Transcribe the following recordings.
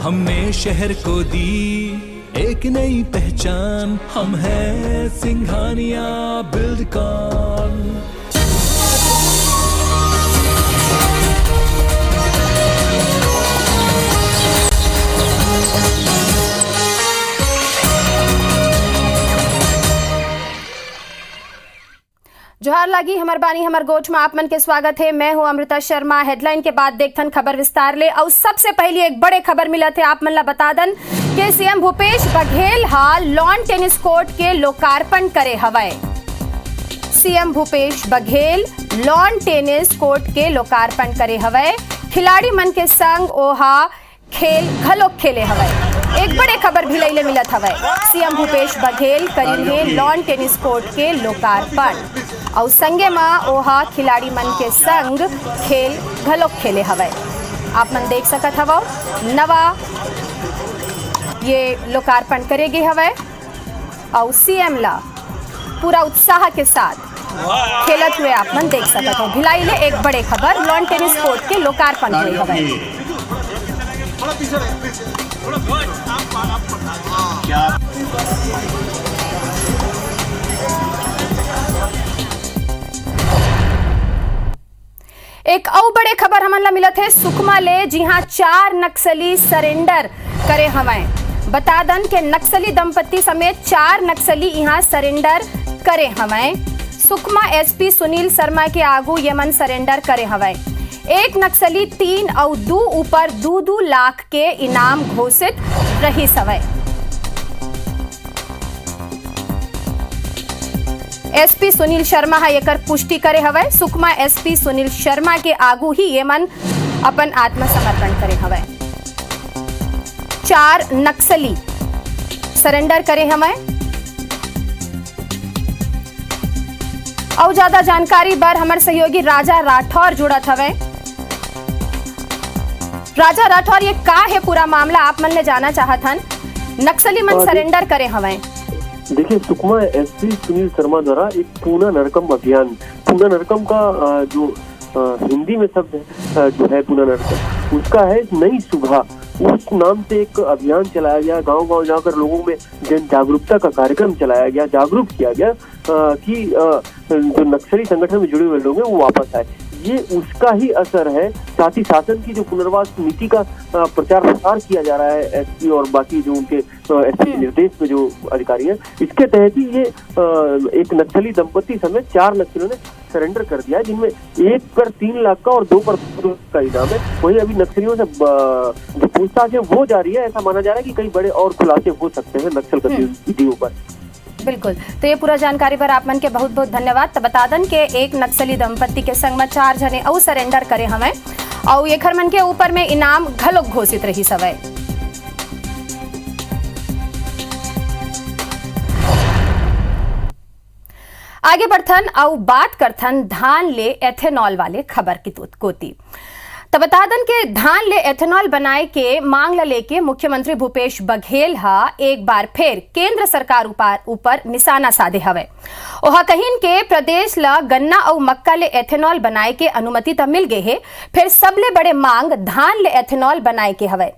हमने शहर को दी एक नई पहचान, हम हैं सिंघानिया बिल्डकॉन। जोहार लागी हमार बानी हमार गोठ में आप मन के स्वागत है। मैं हूं अमृता शर्मा। हेडलाइन के बाद देखथन खबर विस्तार ले। और सबसे पहले एक बड़े खबर मिला थे आप मन ला बता दन के सीएम भूपेश बघेल हाल लॉन टेनिस कोर्ट के लोकार्पण करे हवय। CM Bhupesh Baghel lawn tennis court के लोकार्पण करे हवय। खिलाड़ी मन के संग ओहा खेल घलोक खेले हवय। एक बड़े खबर भी लैले मिलत हवय। सीएम भूपेश बघेल करेंगे लॉन टेनिस कोर्ट के लोकार्पण और संगे मां ओहा खिलाड़ी मन के संग खेल घलोक खेले हवय। आप मन देख सकत हवो नवा ये लोकार्पण करेगे हवय और सीएम ला पूरा उत्साह के साथ खेलत हुए आप मन देख सकत हो। भिलाई ले एक बड़े खबर लॉन टेनिस कोर्ट के लोकार्पण हुए हवय। एक और बड़े खबर हमन ला मिलत है सुकमा ले, जी हां 4 नक्सली सरेंडर करे हवय। बता दन के नक्सली दंपत्ति समेत 4 नक्सली यहां सरेंडर करे हवय। सुकमा एसपी सुनील शर्मा के आगू यमन सरेंडर करे हवय। एक नक्सली 3 और 2 ऊपर 2-2 लाख के इनाम घोषित रही सवय। एसपी सुनील शर्मा है एकर पुष्टि करे हवय। सुकमा एसपी सुनील शर्मा के आगू ही ये मन अपन आत्मसमर्पण करे हवय। 4 नक्सली सरेंडर करे हवय। और ज्यादा जानकारी बर हमारे सहयोगी राजा राठौर जुड़त हवय। राजा राठौर ये का है पूरा मामला आप मन ले जाना चाहत हन। नक्सली मन सरेंडर करे हवय। देखिए सुकमा एसपी सुनील शर्मा द्वारा एक पूना नरकम अभियान, पूना नरकम का जो हिंदी में शब्द जो है पूना नरकम, उसका है नई सुबह। उस नाम से एक अभियान चलाया गया, गांव-गांव जाकर लोगों में जन जागरूकता का कार्यक्रम चलाया गया, जागरूक किया गया कि जो नक्सली संगठन में जुड़े हुए लोग हैं वो वापस आए। ये उसका ही असर है। साथ ही शासन की जो पुनर्वास नीति का प्रचार प्रसार किया जा रहा है एसपी और बाकी जो उनके एसपी के निर्देश में जो अधिकारी हैं, इसके तहत ही ये एक नक्सली दंपत्ति समेत 4 नक्सलियों ने सरेंडर कर दिया है, जिनमें 1 पर 3 लाख का और 2 पर 2 लाख का इनाम है। वही अभी नक्सलियों से जो पूछताछ है वो जारी है। ऐसा माना जा रहा है कि कई बड़े और खुलासे हो सकते हैं नक्सल गतिविधियों पर। बिल्कुल, तो ये पूरा जानकारी पर आप मन के बहुत बहुत धन्यवाद। तो बता दन के एक नक्सली दंपत्ति के संग में 4 जने और सरेंडर करे हमें और ये मन के ऊपर में इनाम घलोक घोषित रही सवय। आगे बढ़थन और बात करथन धान ले एथेनॉल वाले खबर की कोती। तो बता दन के धान ले एथेनॉल बनाए के मांग ला लेके मुख्यमंत्री भूपेश बघेल हा एक बार फिर केंद्र सरकार ऊपर निशाना साधे हवे। ओहा कहिन के प्रदेश ला गन्ना और मक्का ले एथेनॉल बनाए के अनुमति तो मिल गए है, फिर सबले बड़े मांग धान ले एथेनॉल बनाए के हवे।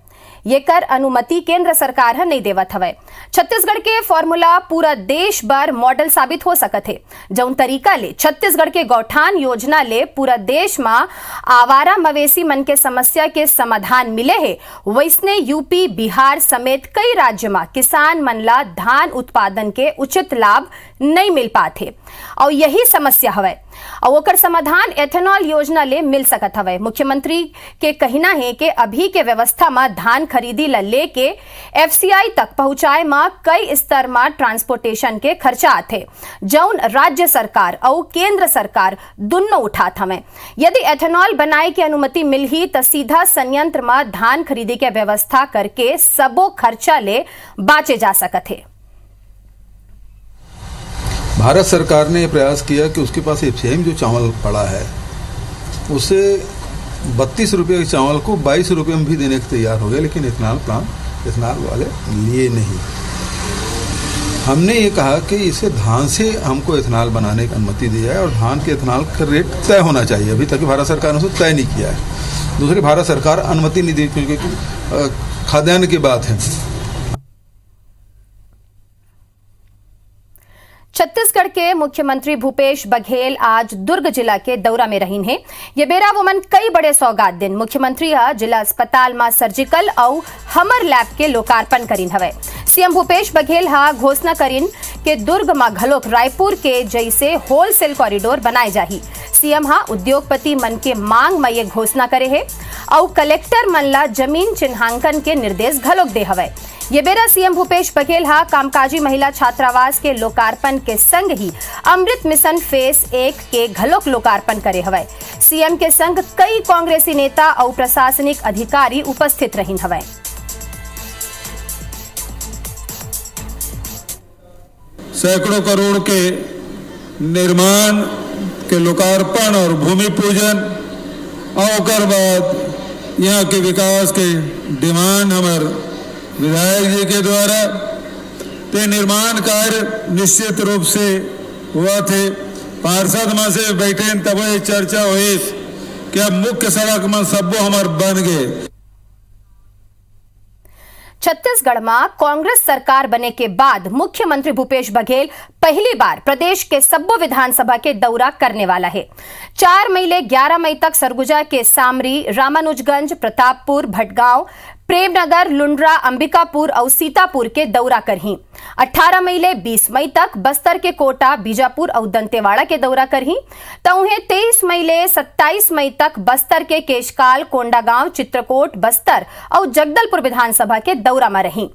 ये कर अनुमति केंद्र सरकार है नहीं देवत हवे। छत्तीसगढ़ के फॉर्मूला पूरा देश भर मॉडल साबित हो सकत है। जौन तरीका ले छत्तीसगढ़ के गौठान योजना ले पूरा देश में आवारा मवेशी मन के समस्या के समाधान मिले है, वैसने यूपी बिहार समेत कई राज्य में किसान मन ला धान उत्पादन के उचित लाभ नहीं मिल पाते और यही समस्या हवे और ओकर समाधान एथेनॉल योजना ले मिल सकत हवे। मुख्यमंत्री के कहना है कि अभी के व्यवस्था में धान खरीदी ला लेके एफसीआई तक पहुंचाए में कई स्तर में ट्रांसपोर्टेशन के खर्चा आते, जौन राज्य सरकार और केंद्र सरकार दोनों उठात हमें। यदि एथेनॉल बनाए की अनुमति मिल ही तो सीधा संयंत्र में धान खरीदी के व्यवस्था करके सबो खर्चा ले बाचे जा सकत है। भारत सरकार ने प्रयास किया कि उसके पास एफसीआई में जो चावल पड़ा है उसे 32 रुपये के चावल को 22 रुपये में भी देने को तैयार हो गया, लेकिन इथेनॉल प्लांट इथेनॉल वाले लिए नहीं। हमने ये कहा कि इसे धान से हमको इथेनॉल बनाने की अनुमति दी जाए और धान के इथेनॉल का रेट तय होना चाहिए। अभी तक भारत सरकार ने उसे तय नहीं किया है। दूसरी, भारत सरकार अनुमति नहीं दी क्योंकि खाद्यान्न की बात है। छत्तीसगढ़ के मुख्यमंत्री भूपेश बघेल आज दुर्ग जिला के दौरा में रहीन है। ये बेरा वोमन कई बड़े सौगात दिन मुख्यमंत्री जिला अस्पताल में सर्जिकल और हमर लैब के लोकार्पण करीन हवे। सीएम भूपेश बघेल घोषणा करीन के दुर्ग में घलोक रायपुर के जैसे होलसेल कॉरिडोर बनाए जाही। सीएम उद्योगपति मन के मांग में ये घोषणा करे है और कलेक्टर मन ला जमीन चिन्हांकन के निर्देश घलोक दे हवे। ये बेरा सीएम भूपेश बघेल कामकाजी महिला छात्रावास के लोकार्पण के संग ही अमृत मिशन फेस 1 के घलोक लोकार्पण करे हवे। सीएम के संग कई कांग्रेसी नेता और प्रशासनिक अधिकारी उपस्थित रहीन हवे। सैकड़ों करोड़ के निर्माण के लोकार्पण और भूमि पूजन और बाद यहाँ के विकास के डिमांड हमारे विधायक जी के द्वारा ते निर्माण कार्य निश्चित रूप से हुआ थे। पार्षद में से बैठे तब ये चर्चा हुई कि अब मुख्य सड़क में सबो हमारे बन गए। छत्तीसगढ़ में कांग्रेस सरकार बने के बाद मुख्यमंत्री भूपेश बघेल पहली बार प्रदेश के सब्बो विधानसभा के दौरा करने वाला है। 4 मई ले 11 मई तक सरगुजा के सामरी, रामानुजगंज, प्रतापपुर, भटगांव, प्रेमनगर, लुंड्रा, अंबिकापुर और सीतापुर के दौरा करही। 18 मई ले 20 मई तक बस्तर के कोटा, बीजापुर और दंतेवाड़ा के दौरा करही। तो उन्हें 23 मई ले 27 मई तक बस्तर के केशकाल, कोंडागांव, चित्रकोट, बस्तर और जगदलपुर विधानसभा के दौरा में रही।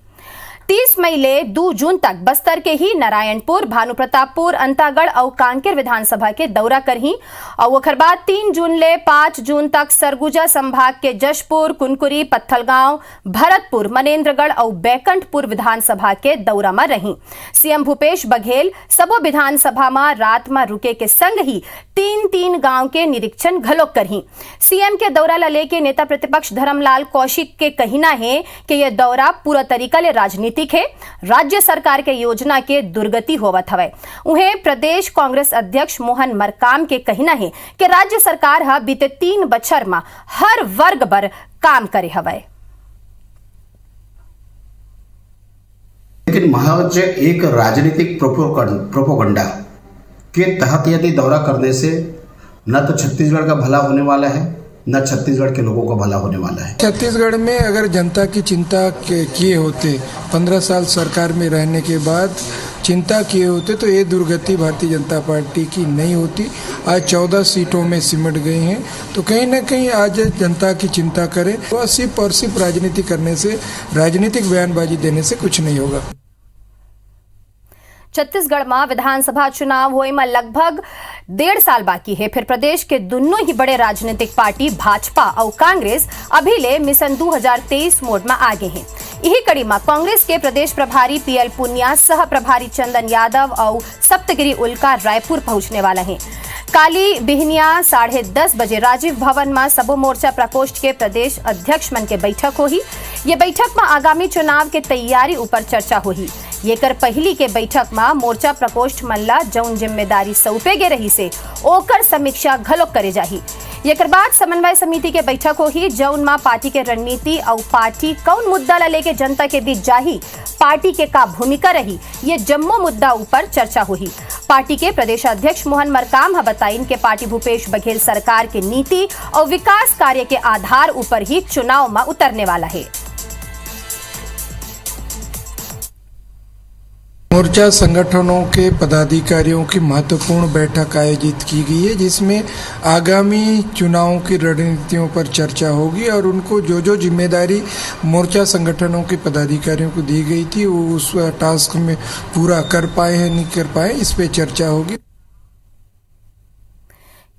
30 मई ले 2 जून तक बस्तर के ही नारायणपुर, भानुप्रतापपुर, अंतागढ़ और कांकेर विधानसभा के दौरा करही और ओकर बाद 3 जून ले 5 जून तक सरगुजा संभाग के जशपुर, कुनकुरी, पत्थलगांव, भरतपुर, मनेन्द्रगढ़ और बैकुंठपुर विधानसभा के दौरा में रही। सीएम भूपेश बघेल सबो विधानसभा में रात में रुके के संग ही 3-3 गांव के निरीक्षण घलोक करही। सीएम के दौरा ला लेके नेता प्रतिपक्ष धर्मलाल कौशिक के कहना है कि यह दौरा पूरा तरीका ले राजनीतिक है। राज्य सरकार के योजना के दुर्गति होवत हवे। उन्हें प्रदेश कांग्रेस अध्यक्ष मोहन मरकाम के कहना है कि राज्य सरकार बीते 3 बछर में हर वर्ग पर काम करे हवे। लेकिन महज एक राजनीतिक प्रोपोगंडा के तहत यदि दौरा करने से न तो छत्तीसगढ़ का भला होने वाला है, न छत्तीसगढ़ के लोगों का भला होने वाला है। छत्तीसगढ़ में अगर जनता की चिंता किए होते, 15 साल सरकार में रहने के बाद चिंता किए होते तो ये दुर्गति भारतीय जनता पार्टी की नहीं होती। आज 14 सीटों में सिमट गए हैं, तो कहीं ना कहीं आज जनता की चिंता करें। तो सिर्फ और सिर्फ राजनीति करने से, राजनीतिक बयानबाजी देने से कुछ नहीं होगा। छत्तीसगढ़ में विधानसभा चुनाव होए में लगभग 1.5 साल बाकी है। फिर प्रदेश के दोनों ही बड़े राजनीतिक पार्टी भाजपा और कांग्रेस अभी ले मिशन 2023 मोड में आगे हैं। यही कड़ी में कांग्रेस के प्रदेश प्रभारी पीएल पुनिया, सह प्रभारी चंदन यादव और सप्तगिरी उल्का रायपुर पहुंचने वाला है। काली बिहनिया 10:30 बजे राजीव भवन में सबो मोर्चा प्रकोष्ठ के प्रदेश अध्यक्ष मन के बैठक होही। ये बैठक में आगामी चुनाव के तैयारी ऊपर चर्चा होही। ये कर पहली के बैठक में मोर्चा प्रकोष्ठ मन ला जौन जिम्मेदारी सौंपे गे रही से ओकर समीक्षा घलोक करे जाही। ये कर बाद समन्वय समिति के बैठक होही, जौन में पार्टी के रणनीति और पार्टी कौन मुद्दा ला लेके जनता के बीच जाही, पार्टी के का भूमिका रही, ये जम्मो मुद्दा ऊपर चर्चा हुई। पार्टी के प्रदेश अध्यक्ष मोहन मरकाम बताइन के पार्टी भूपेश बघेल सरकार के नीति और विकास कार्य के आधार ऊपर ही चुनाव में उतरने वाला है। मोर्चा संगठनों के पदाधिकारियों की महत्वपूर्ण बैठक आयोजित की गई है, जिसमें आगामी चुनावों की रणनीतियों पर चर्चा होगी और उनको जो जिम्मेदारी मोर्चा संगठनों के पदाधिकारियों को दी गई थी वो उस टास्क में पूरा कर पाए हैं नहीं कर पाए, इस पे चर्चा होगी।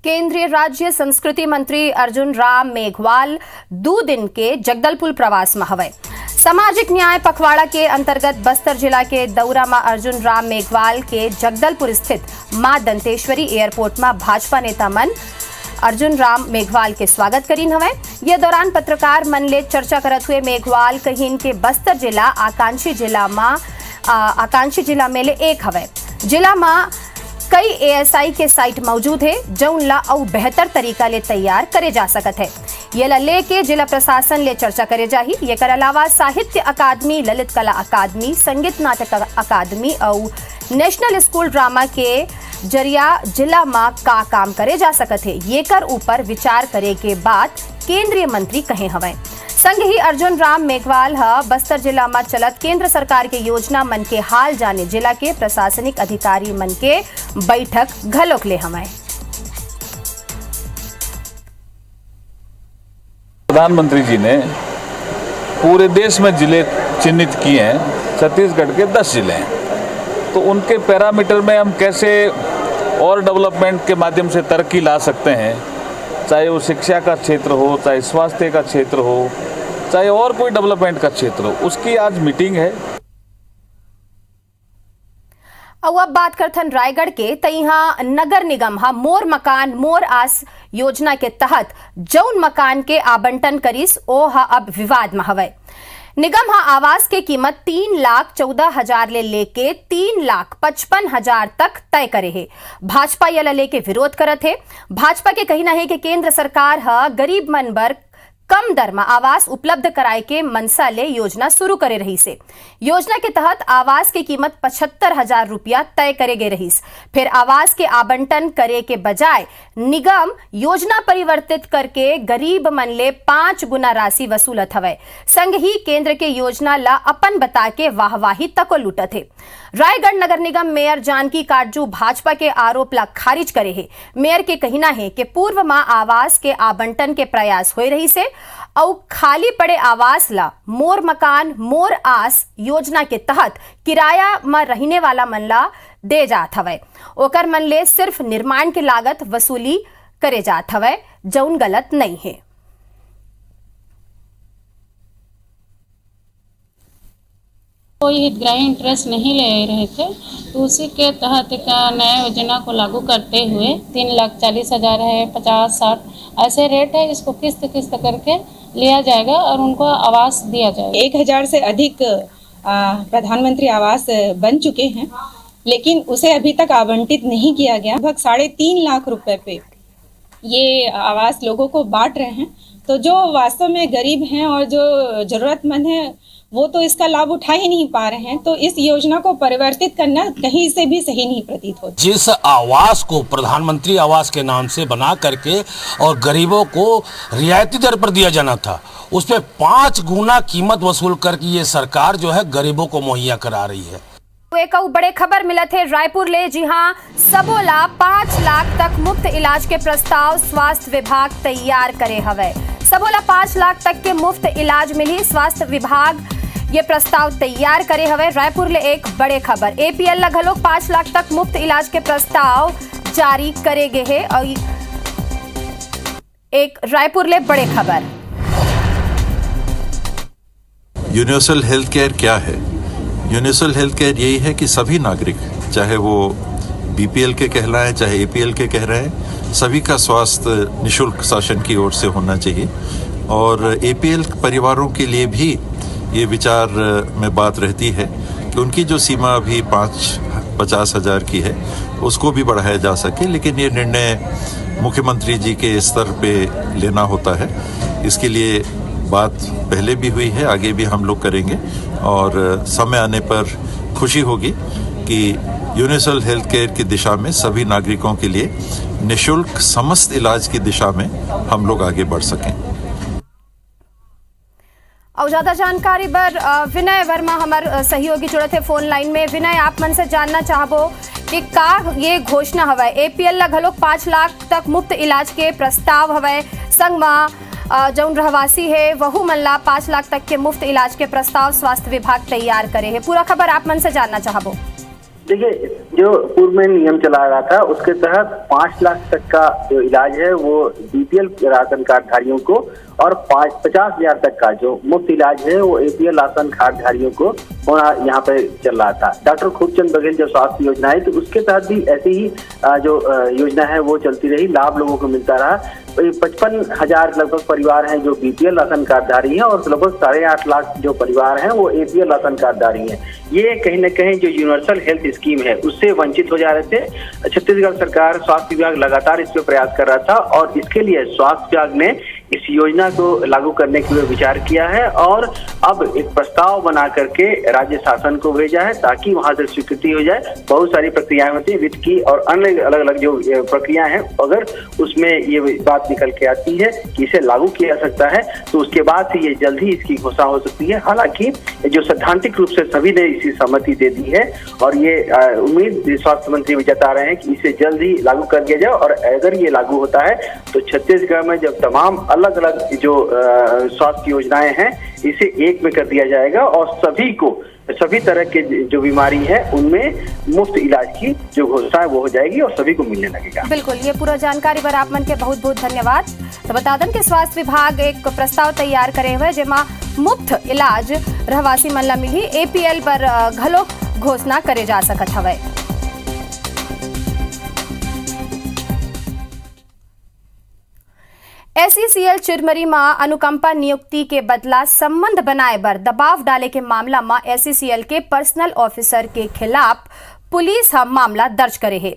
केंद्रीय राज्य संस्कृति मंत्री अर्जुन राम मेघवाल 2 दिन के जगदलपुर प्रवास में हवे। सामाजिक न्याय पखवाड़ा के अंतर्गत बस्तर जिला के दौरा में अर्जुन राम मेघवाल के जगदलपुर स्थित मां दंतेश्वरी एयरपोर्ट में भाजपा नेता मन अर्जुन राम मेघवाल के स्वागत करीन हवे। ये दौरान पत्रकार मन ले चर्चा करत हुए मेघवाल कहीन के बस्तर जिला आकांक्षी जिला में ले एक हवे। जिला में कई ASI के साइट मौजूद है जौन ला और बेहतर तरीका ले तैयार करे जा सकत है। ये ला लेके जिला प्रशासन ले चर्चा करे जाही। ये कर अलावा साहित्य अकादमी, ललित कला अकादमी, संगीत नाटक अकादमी और नेशनल स्कूल ड्रामा के जरिया जिला में का काम करे जा सकत है। ये कर ऊपर विचार करे के बाद केंद्रीय मंत्री कहे हवे। संग ही अर्जुन राम मेघवाल बस्तर जिला में चलत केंद्र सरकार के योजना मन के हाल जाने जिला के प्रशासनिक अधिकारी मन के बैठक घलोक ले हमें। प्रधानमंत्री जी ने पूरे देश में जिले चिन्हित किए हैं, छत्तीसगढ़ के 10 जिले हैं, तो उनके पैरामीटर में हम कैसे और डेवलपमेंट के माध्यम से तरक्की ला सकते हैं, चाहे वो शिक्षा का क्षेत्र हो, चाहे स्वास्थ्य का क्षेत्र हो, चाहे और कोई डेवलपमेंट का क्षेत्र हो, उसकी आज मीटिंग है। अब बात करथन रायगढ़ के त इहाँ नगर निगम मोर मकान मोर आस योजना के तहत जौन मकान के आवंटन करिस ओ अब विवाद में हवे। निगम आवास के कीमत 3,14,000 ले लेके 3,55,000 तक तय करे है। भाजपा ये लेके विरोध करत है। भाजपा के कहना है कि केंद्र सरकार गरीब मन बर कम दर में आवास उपलब्ध कराए के मनसा ले योजना शुरू करे रही से। योजना के तहत आवास की कीमत 75,000 रुपया तय करे गए रही। फिर आवास के आवंटन करे के बजाय निगम योजना परिवर्तित करके गरीब मन ले 5 गुना राशि वसूलत हवे। संग ही केंद्र के योजना ला अपन बता के वाहवाही तको लूटत है। रायगढ़ नगर निगम मेयर जानकी काटजू भाजपा के आरोप ला खारिज करे है। मेयर के कहना है कि पूर्व में आवास के आवंटन के प्रयास हो रही से और खाली पड़े आवास ला मोर मकान मोर आस योजना के तहत किराया में रहने वाला मन ला दे जात हवे। ओकर मन ले सिर्फ निर्माण की लागत वसूली करे जात हवे, जौन गलत नहीं है। कोई हितग्राही इंटरेस्ट नहीं ले रहे थे, तो उसी के तहत एक नया योजना को लागू करते हुए 3,40,000 है, 50, 60 ऐसे रेट है। इसको किस्त किस्त करके लिया जाएगा और उनको आवास दिया जाएगा। 1,000 से अधिक प्रधानमंत्री आवास बन चुके हैं, लेकिन उसे अभी तक आवंटित नहीं किया गया। लगभग 3.5 लाख रुपए पे ये आवास लोगों को बांट रहे हैं। तो जो वास्तव में गरीब हैं और जो जरूरतमंद हैं वो तो इसका लाभ उठा ही नहीं पा रहे हैं। तो इस योजना को परिवर्तित करना कहीं से भी सही नहीं प्रतीत होता। जिस आवास को प्रधानमंत्री आवास के नाम से बना करके और गरीबों को रियायती दर पर दिया जाना था, उस पे 5 गुना कीमत वसूल करके ये सरकार जो है गरीबों को मुहैया करा रही है। एक बड़े खबर मिला थे रायपुर ले, जी हाँ, सबोला 5 लाख तक मुफ्त इलाज के प्रस्ताव स्वास्थ्य विभाग तैयार करे हवे। सबोला 5 लाख तक के मुफ्त इलाज मिली, स्वास्थ्य विभाग ये प्रस्ताव तैयार करे हवे। रायपुर ले एक बड़े खबर, APL ला घलोक 5 लाख तक मुफ्त इलाज के प्रस्ताव जारी करे गए है। और एक रायपुर ले बड़े खबर, यूनिवर्सल हेल्थ केयर क्या है? यूनिवर्सल हेल्थ केयर यही है कि सभी नागरिक, चाहे वो BPL के कहलाएं चाहे APL के कह रहे हैं, सभी का स्वास्थ्य निःशुल्क शासन की ओर से होना चाहिए। और APL परिवारों के लिए भी ये विचार में बात रहती है कि उनकी जो सीमा अभी 50,000 की है उसको भी बढ़ाया जा सके, लेकिन ये निर्णय मुख्यमंत्री जी के स्तर पे लेना होता है। इसके लिए बात पहले भी हुई है, आगे भी हम लोग करेंगे और समय आने पर खुशी होगी कि यूनिवर्सल हेल्थ केयर की दिशा में सभी नागरिकों के लिए निःशुल्क समस्त इलाज की दिशा में हम लोग आगे बढ़ सकें। और ज्यादा जानकारी पर विनय वर्मा हमारे सहयोगी जुड़े थे फोन लाइन में। विनय, आप मन से जानना चाहबो कि का ये घोषणा हवे APL ला घलोक 5 लाख तक मुफ्त इलाज के प्रस्ताव हवे, संग में जौन रहवासी है वहू मन ला 5 लाख तक के मुफ्त इलाज के प्रस्ताव स्वास्थ्य विभाग तैयार करे है। पूरा खबर आप मन से जानना चाहबो। देखिए, जो पूर्व में नियम चला रहा था उसके तहत 5 लाख तक का जो इलाज है वो BPL राशन कार्डधारियों को और 50,000 तक का जो मुफ्त इलाज है वो APL राशन कार्डधारियों को होना यहाँ पे चल रहा था। डॉक्टर खूबचंद बघेल जो स्वास्थ्य योजना है, तो उसके तहत भी ऐसी ही जो योजना है वो चलती रही, लाभ लोगों को मिलता रहा। 55,000 लगभग परिवार हैं जो BPL राशन कार्डधारी हैं और लगभग 8.5 लाख जो परिवार हैं वो APL राशन कार्डधारी हैं। ये कहीं न कहीं जो यूनिवर्सल हेल्थ स्कीम है उससे वंचित हो जा रहे थे। छत्तीसगढ़ सरकार स्वास्थ्य विभाग लगातार इस पर प्रयास कर रहा था और इसके लिए स्वास्थ्य विभाग ने इस योजना को लागू करने के लिए विचार किया है और अब एक प्रस्ताव बना करके राज्य शासन को भेजा है ताकि वहां से स्वीकृति हो जाए। बहुत सारी प्रक्रियाएं होती हैं वित्त की और अन्य अलग अलग जो प्रक्रियाएं हैं, अगर उसमें ये बात निकल के आती है कि इसे लागू किया जा सकता है तो उसके बाद से ये जल्द ही इसकी घोषणा हो सकती है। हालांकि जो सैद्धांतिक रूप से सभी ने इसकी सहमति दे दी है और ये उम्मीद स्वास्थ्य मंत्री भी जता रहे हैं कि इसे जल्द ही लागू कर दिया जाए और अगर ये लागू होता है तो छत्तीसगढ़ में जब तमाम अलग अलग जो स्वास्थ्य योजनाएं हैं इसे एक में कर दिया जाएगा और सभी तरह के जो बीमारी है उनमें मुफ्त इलाज की जो घोषणा है वो हो जाएगी और सभी को मिलने लगेगा। बिल्कुल, ये पूरा जानकारी पर आप मन के बहुत बहुत धन्यवाद। तो बता दें कि स्वास्थ्य विभाग एक प्रस्ताव तैयार करे हुए जेमा मुफ्त इलाज रहवासी मन ला मिली, APL पर घलो घोषणा करे जा सकत हवे। SECL चिरमरी में अनुकंपा नियुक्ति के बदला संबंध बनाए बर दबाव डाले के मामला में SECL के पर्सनल ऑफिसर के खिलाफ पुलिस मामला दर्ज करे है।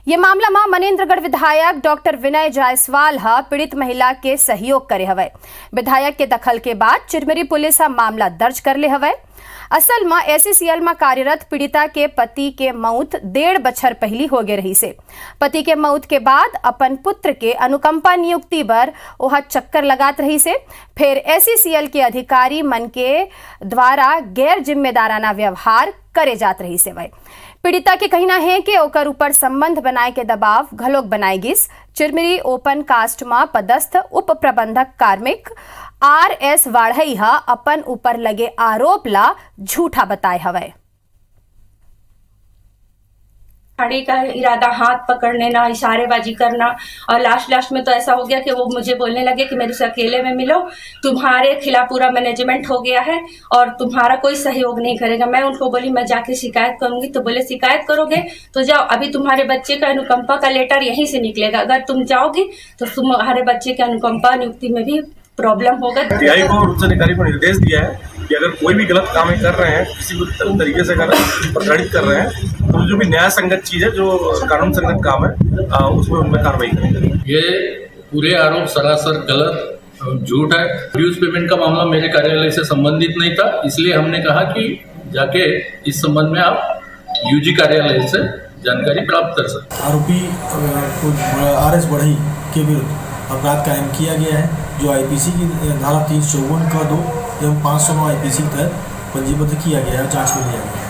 ये मामला में मनेन्द्रगढ़ विधायक डॉक्टर विनय जायसवाल पीड़ित महिला के सहयोग करे हवे। विधायक के दखल के बाद चिरमरी पुलिस मामला दर्ज कर ले हवे। असल में SECL में कार्यरत पीड़िता के पति के मौत 1.5 बछर पहली हो गए रही से। पति के मौत के बाद अपन पुत्र के अनुकंपा नियुक्ति बर वह चक्कर लगात रही से। फिर SECL के अधिकारी मन के द्वारा गैर जिम्मेदाराना व्यवहार करे जात रही से। वह पीड़िता के कहना है कि ओकर ऊपर संबंध बनाए के दबाव घलोक बनाए गिस। चिरमिरी ओपन कास्ट में पदस्थ उप प्रबंधक कार्मिक RS वाढ़ई अपन ऊपर लगे आरोप ला झूठा बताए हवे। गाड़ी का इरादा हाथ पकड़ने ना, इशारेबाजी करना और लास्ट में तो ऐसा हो गया कि वो मुझे बोलने लगे कि मेरे से अकेले में मिलो, तुम्हारे खिलाफ पूरा मैनेजमेंट हो गया है और तुम्हारा कोई सहयोग नहीं करेगा। मैं उनको बोली मैं जाके शिकायत करूंगी, तो बोले शिकायत करोगे तो जाओ, अभी तुम्हारे बच्चे का अनुकंपा का लेटर यहीं से निकलेगा, अगर तुम जाओगी तो तुम्हारे बच्चे के अनुकंपा नियुक्ति में भी प्रॉब्लम होगा। DI को उच्च अधिकारी को निर्देश दिया है कि अगर कोई भी गलत काम कर रहे हैं, किसी भी तरीके से अगर प्रताड़ित कर रहे हैं, तो जो भी न्याय संगत चीज है, जो कानून संगत काम है, उसमें उनमें कार्रवाई करेंगे। ये पूरे आरोप सरासर गलत झूठ है। ड्यूज पेमेंट का मामला मेरे कार्यालय से संबंधित नहीं था, इसलिए हमने कहा कि जाके इस संबंध में आप UG कार्यालय से जानकारी प्राप्त कर सकते। आरोपी RS बढ़ई के विरुद्ध अपराध कायम किया गया है, जो IPC की धारा 354 का 2 एवं 509 IPC के तहत पंजीबद्ध किया गया है, जांच में लिया गया है।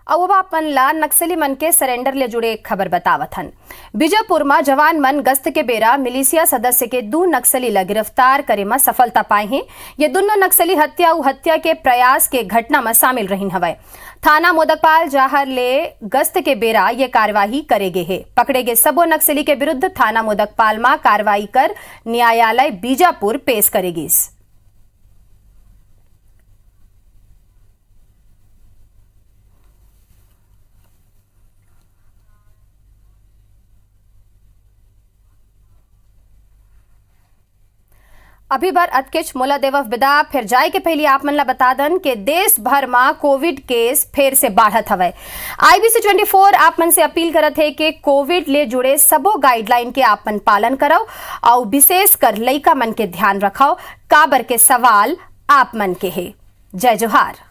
अब अपन ला नक्सली मन के सरेंडर ले जुड़े एक खबर बतावत हन। बीजापुर में जवान मन गश्त के बेरा मिलिशिया सदस्य के 2 नक्सली ला गिरफ्तार करे में सफलता पाए हैं। ये दोनों नक्सली हत्या के प्रयास के घटना में शामिल रही हवे। थाना मोदकपाल जाहर ले गश्त के बेरा ये कार्यवाही करेगे है। पकड़े गए सबो नक्सली के विरुद्ध थाना मोदकपाल में कार्रवाई कर न्यायालय बीजापुर पेश करेगी। अभी बार अतकिच मोला देव विदा फिर जाए के पहले आप मन ला बता दन के देश भर में कोविड केस फिर से बढ़त हवे। IBC 24 आप मन से अपील करत है कि कोविड ले जुड़े सबो गाइडलाइन के आप मन पालन करो और विशेष कर लइका मन के ध्यान रखो। काबर के सवाल आप मन के है। जय जोहार।